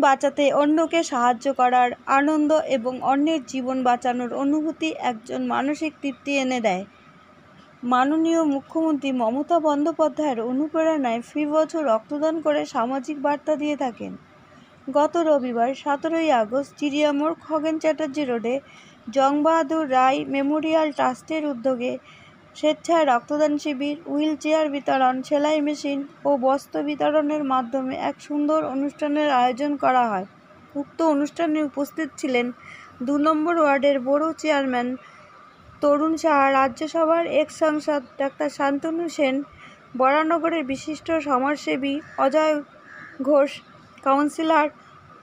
বাঁচাতে অন্যকে সাহায্য করার আনন্দ এবং অন্যের জীবন বাঁচানোর অনুভূতি একজন মানসিক তৃপ্তি এনে দেয়। মাননীয় মুখ্যমন্ত্রী মমতা বন্দ্যোপাধ্যায়ের অনুপ্রেরণায় ফি বছর রক্তদান করে সামাজিক বার্তা দিয়ে থাকেন। গত রবিবার 17ই আগস্ট চিড়িয়ামোড় খগেন চ্যাটার্জি রোডে জং বাহাদুর রায় মেমোরিয়াল ট্রাস্টের উদ্যোগে স্বেচ্ছায় রক্তদান শিবির, হুইল চেয়ার বিতরণ, সেলাই মেশিন ও বস্ত্র বিতরণের মাধ্যমে এক সুন্দর অনুষ্ঠানের আয়োজন করা হয়। উক্ত অনুষ্ঠানে উপস্থিত ছিলেন 2 নম্বর ওয়ার্ডের বড় চেয়ারম্যান তরুণ সাহা, রাজ্যসভার এক্স সাংসদ ডাক্তার শান্তনু সেন, বরানগরের বিশিষ্ট সমাজসেবী অজয় ঘোষ, কাউন্সিলর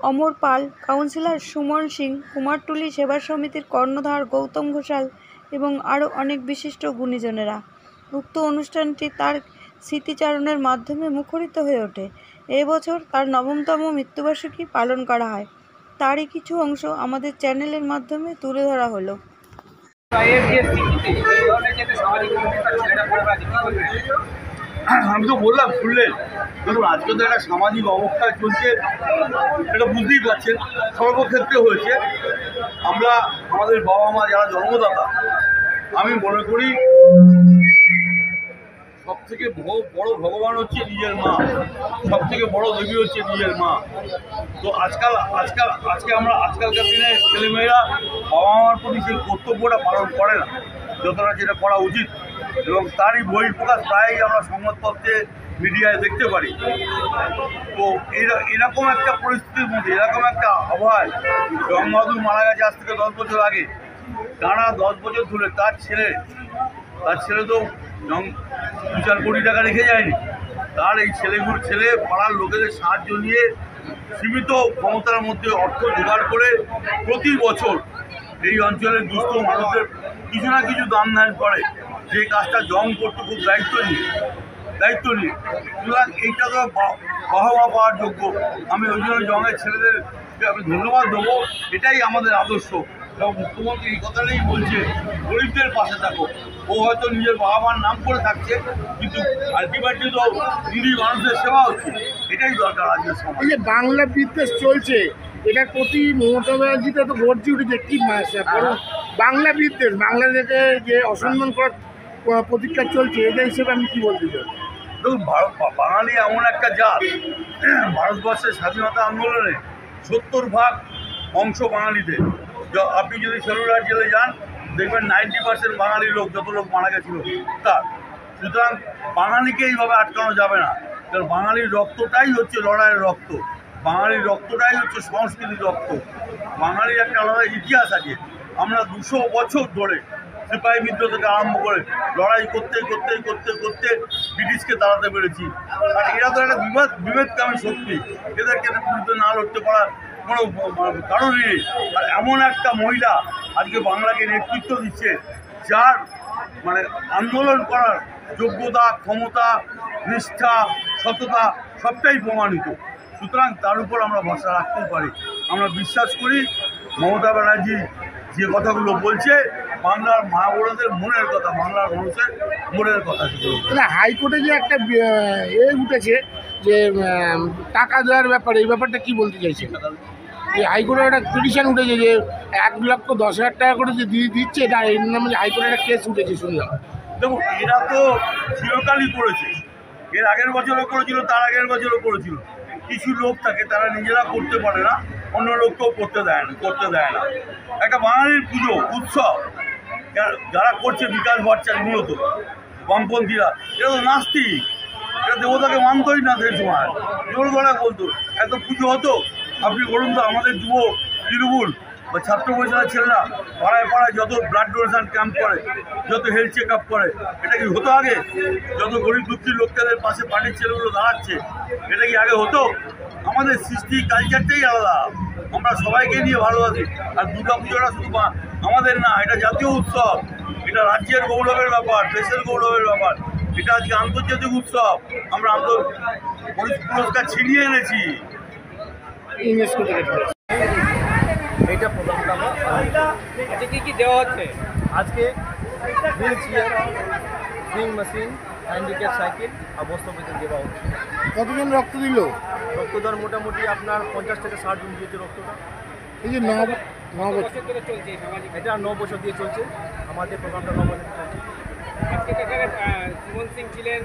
অমর পাল, কাউন্সিলর সুমন সিং, কুমারটুলি সেবা সমিতির কর্ণধার গৌতম ঘোষাল এবং আরও অনেক বিশিষ্ট গুণীজনেরা। উক্ত অনুষ্ঠানটি তার স্মৃতিচারণের মাধ্যমে মুখরিত হয়ে ওঠে। এবছর তার 9তম মৃত্যুবার্ষিকী পালন করা হয়। তারই কিছু অংশ আমাদের চ্যানেলের মাধ্যমে তুলে ধরা হলো। আমি তো বললাম শুনলেন, দেখুন আজকে তো একটা সামাজিক অবস্থা চলছে, এটা বুঝতেই পারছেন, সর্বক্ষেত্রে হয়েছে। আমরা আমাদের বাবা মা যারা জন্মদাতা, আমি মনে করি সব থেকে বড় ভগবান হচ্ছে নিজের মা, সব থেকে বড় দেবী হচ্ছে নিজের মা। তো আজকালকার দিনে ছেলেমেয়েরা বাবা মার প্রতি সেই কর্তব্যটা পালন করে না যতটা যেটা করা উচিত, এবং তারই বহিঃপ্রকাশ প্রায়ই আমরা সংবাদপত্রে মিডিয়ায় দেখতে পারি। তো এরকম একটা পরিস্থিতির মধ্যে, এরকম একটা আবহাওয়ায় জং বাহাদুর মারা গেছে আজ থেকে 10 বছর আগে। টানা 10 বছর ধরে তার ছেলে তো 2-4 কোটি টাকা রেখে যায়নি। তার এই ছেলে পাড়ার লোকেদের সাহায্য নিয়ে সীমিত ক্ষমতার মধ্যে অর্থ জোগাড় করে প্রতি বছর এই অঞ্চলের দুস্থ মানুষদের কিছু না কিছু দান ধ্যান করে। যে কাজটা জং করতে খুব দায়িত্ব নিয়ে সুতরাং এইটা তো বাহবা পাওয়ার যোগ্য। আমি ওই জন্য জংয়ের ছেলেদেরকে আমি ধন্যবাদ দেবো। এটাই আমাদের আদর্শ। এবং মুখ্যমন্ত্রী এই কথাটাই বলছে, গরিবদের পাশে থাকো। ও হয়তো নিজের বাবা মার নাম করে থাকছে, কিন্তু আলটিমেটলি তো নিরীহ মানুষের সেবা হচ্ছে। এটাই দরকার আজকের সময়। এই যে বাংলা বিদ্বেষ চলছে, এটার প্রতি মমতা ব্যানার্জিতে তো গর্জে উঠেছে। কি বাংলা বিদ্বেষ, বাংলাদেশে যে অসম্মান করার প্রতিক্রিয়া চলছে, এটা হিসেবে আমি কি বলতে চাই? দেখুন, বাঙালি এমন একটা জাত, ভারতবর্ষের স্বাধীনতা আন্দোলনে 70% অংশ বাঙালিদের। আপনি যদি সেলুলার জেলে যান, দেখবেন 90% বাঙালি লোক, যত লোক মারা গেছিল তার। সুতরাং বাঙালিকে এইভাবে আটকানো যাবে না, কারণ বাঙালির রক্তটাই হচ্ছে লড়াইয়ের রক্ত, বাঙালির রক্তটাই হচ্ছে সংস্কৃতির রক্ত। বাঙালির একটা আলাদা ইতিহাস আছে। আমরা 200 বছর ধরে সিপাহী বিদ্রোহ থেকে আরম্ভ করে লড়াই করতে ব্রিটিশকে তাড়াতে পেরেছি। আর এরা তো একটা বিভেদকামী শক্তি, এদেরকে বিরুদ্ধে না লড়তে পারার কোনো কারণই নেই। আর এমন একটা মহিলা আজকে বাংলাকে নেতৃত্ব দিচ্ছে, যার আন্দোলন করার যোগ্যতা, ক্ষমতা, নিষ্ঠা, সততা সবটাই প্রমাণিত। সুতরাং তার উপর আমরা ভরসা রাখতেই পারি। আমরা বিশ্বাস করি মমতা ব্যানার্জি যে কথাগুলো বলছে বাংলার মা বোনদের মনের কথা, বাংলার মানুষের মনের কথা। হাইকোর্টে যে একটা উঠেছে যে টাকা দেওয়ার ব্যাপারে, এই ব্যাপারটা কি বলতে চাইছে? যে হাইকোর্টে একটা পিটিশন উঠেছে যে 1,10,000 টাকা করে যে দিচ্ছে, এটা এর নামে হাইকোর্টে একটা কেস উঠেছে শুনলাম। দেখুন, এরা তো চিরকালই করেছে, এর আগের বছরও করেছিল, তার আগের বছরও করেছিল। কিছু লোক থাকে, তারা নিজেরা করতে পারে না, অন্য লোককেও করতে দেয় না। একটা বাঙালির পুজো উৎসব যারা করছে, বিকাশ ভট্টাচার্য মূলত বামপন্থীরা, এরা তো নাস্তিক, এরা দেবতাকে মানতই না। সেই সময় জোর গলায় বলতো, এত পুজো হতো। আপনি বলুন তো, আমাদের যুব তৃণমূল বা ছাত্র পরিষদের ছেলেরা পাড়ায় যত ব্লাড ডোনেশন ক্যাম্প করে, যত হেলথ চেক আপ করে, এটা কি হতো আগে? যত গরিব দুঃখী লোকদের পাশে পার্টির ছেলেগুলো দাঁড়াচ্ছে, এটা কি আগে হতো? আমাদের সৃষ্টি কালচারটাই আলাদা, আমরা সবাইকে নিয়ে ভালোবাসি। আর দুর্গা পুজোটা শুধু আমাদের না, এটা জাতীয় উৎসব, এটা রাজ্যের গৌরবের ব্যাপার, দেশের গৌরবের ব্যাপার। এটা আজকে আন্তর্জাতিক উৎসব, আমরা পুরস্কার ছিনিয়ে এনেছি। এইটা প্রোগ্রামটা আজকে কী কী দেওয়া হচ্ছে? আজকে wheel chair, sewing machine, handicap cycle আর বস্ত্র বেতন দেওয়া হচ্ছে। কতজন রক্ত দিল? রক্তদান মোটামুটি আপনার 50 থেকে 60 জন দিয়েছে রক্তটা। এই যে 9 বছর এটা 9 বছর দিয়ে চলছে, আমাদের প্রোগ্রামটা 9 বছর চলছে। আজকে এখানে সুমন সিং ছিলেন,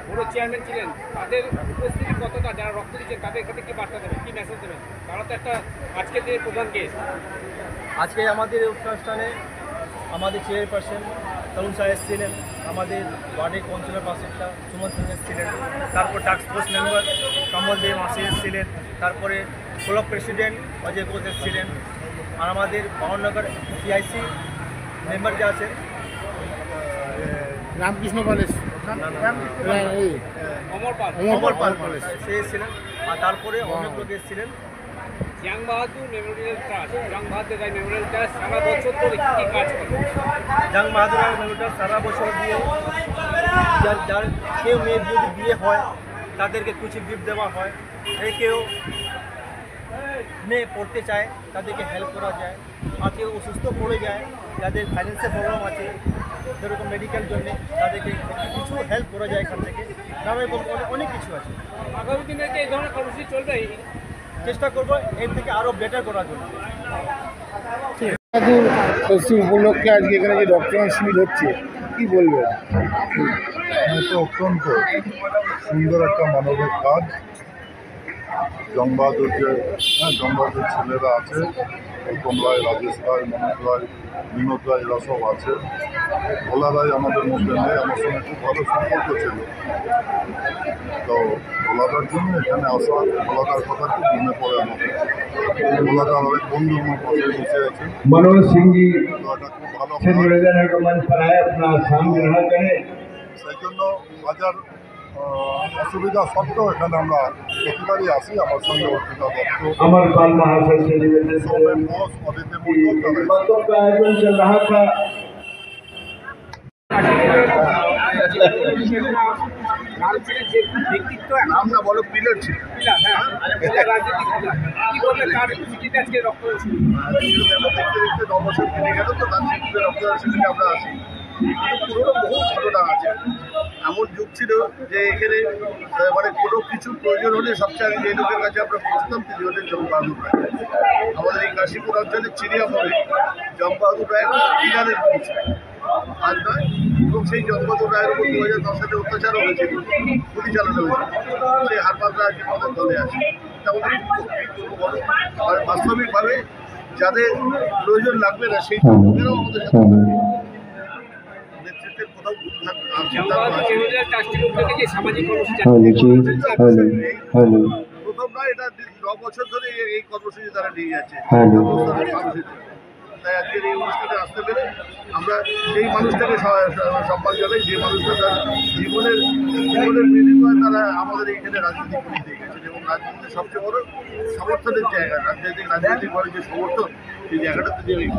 বড় চেয়ারম্যান ছিলেন, তাদের উপস্থিতি কতটা, যারা রক্ত দিচ্ছেন তাদের ক্ষেত্রে কি বার্তা দেবেন, কি মেসেজ দেবেন? তারা তো একটা আজকের দিনের প্রধান গেস্ট। আজকে আমাদের এই অনুষ্ঠানে আমাদের চেয়ারপারসন তরুণ সাহেব এসেছিলেন, আমাদের ওয়ার্ডের কাউন্সিলর পাশেরটা সুমন সিং এসেছিলেন, তারপর টাস্ক ফোর্স মেম্বার কমল দেব মাসি এসেছিলেন, তারপরে ব্লক প্রেসিডেন্ট অজয় ঘোষ এসেছিলেন, আর আমাদের বাউননগর সিআইসি মেম্বার যে আছেন রামকৃষ্ণ পালেস, অমর পাল সে এসেছিলেন, আর তারপরে অনেক লোক এসেছিলেন। জাং বাহাদুর মেমোরিয়াল ট্রাস্ট, জাং বাহাদুর মেমোরিয়াল ট্রাস্ট সারা বছর ধরে কী কী কাজ করে? জাং বাহাদুর মেমোরিয়াল সারা বছর দিয়ে যার কেউ মেয়ের যদি বিয়ে হয় তাদেরকে কিছু গিফট দেওয়া হয়, কেউ মেয়ে পড়তে চায় তাদেরকে হেল্প করা যায়, আর কেউ অসুস্থ পড়ে যায় যাদের ফাইন্যান্সিয়াল প্রবলেম আছে যেরকম মেডিকেল জন্যে তাদেরকে কিছু হেল্প করা যায় এখান থেকে। গ্রামের অনেক কিছু আছে। আগামী দিনে কি এই ধরনের কর্মসূচি চলবে? চেষ্টা করবো এর থেকে আরও বেটার করার জন্য। ষষ্ঠী উপলক্ষে আজকে এখানে যে রক্তদান শিবির হচ্ছে, কি বলবেন? এটা অত্যন্ত সুন্দর একটা মানবিক কাজ। জংবাহাদুর জংবাহাদুর ছেলেরা আছে, গৌতম রায়, রাজেশ রায়, মনোজ রায়, বিনোদ রায়, এরা সব আছে। ভোলা রায় আমাদের মধ্যে নেই, আমার সঙ্গে খুব ভালো সম্পর্ক ছিল। তো ভোলাদার জন্য এখানে আসা, ভোলাদার কথা খুব মনে পড়ে আমাদের। ভোলাদার অনেক বন্ধু আমার পাশে বসে আছে। मनोज सिंह जी তো এটা খুব ভালো से কাজ। निवेदन है कि मंच पर आए, अपना स्थान ग्रहण करें। সেই জন্য বাজার অসুবিধা সত্ত্বেও এখানে আমরা প্রতিবারই আসি। আমার সঙ্গে অর্পিতা দত্ত, अमरपाल महाशय से निवेदन সৌমেন ঘোষ, অদিতি মণ্ডল, তারা এসেছে। बातों का आयोजन चल रहा था। লালচেনের যে ব্যক্তিত্ব আমরা বলো পিলার ছিল। রাজনীতি কি বলবেন তার উপস্থিতিতে আজকে রক্তদান শিবির? দেখতে দেখতে 9 বছর কেটে গেল, তো তার শিল্পের রক্তদান শিবিরে আমরা আসি। পুরোনো বহু ঘটনা আছে। এমন যুগ ছিল যে এখানে মানে কোনো কিছু প্রয়োজন হলে সবচেয়ে আগে যে লোকের কাছে আমরা পৌঁছতাম তিনি হলেন জংবাহাদুর রায়। আমাদের এই কাশীপুর অঞ্চলের চিড়িয়াখানায় জংবাহাদুর রায় পিলারের পৌঁছে আজ নয়, এবং সেই জংবাহাদুর রায়ের উপর 2010 সালে অত্যাচারও হয়েছিল, গুলি চালানো হয়েছিল। সেই হারপাতরা আজকে আমাদের দলে আছে। এটা আমাদের বড়, আর বাস্তবিকভাবে যাদের প্রয়োজন লাগবে না সেই লোকেরাও আমাদের সাথে নেতৃত্বের কোথাও মেমোরিয়াল ট্রাস্টের উদ্যোগে যে সামাজিক কর্মসূচি প্রথম নয়, এটা 9 বছর ধরে এই কর্মসূচি তারা নিয়ে যাচ্ছে। তাই আজকের এই অনুষ্ঠানে আসতে পেরে আমরা সেই মানুষটাকে সম্মান জানাই, যে মানুষটা তার জীবনের বিনিময়ে তারা আমাদের এইখানে রাজনীতি করে দিয়ে গেছেন, এবং রাজনীতির সবচেয়ে বড় সমর্থনের জায়গা, রাজনৈতিক বড় যে সমর্থন, সেই জায়গাটাতে দিয়ে এই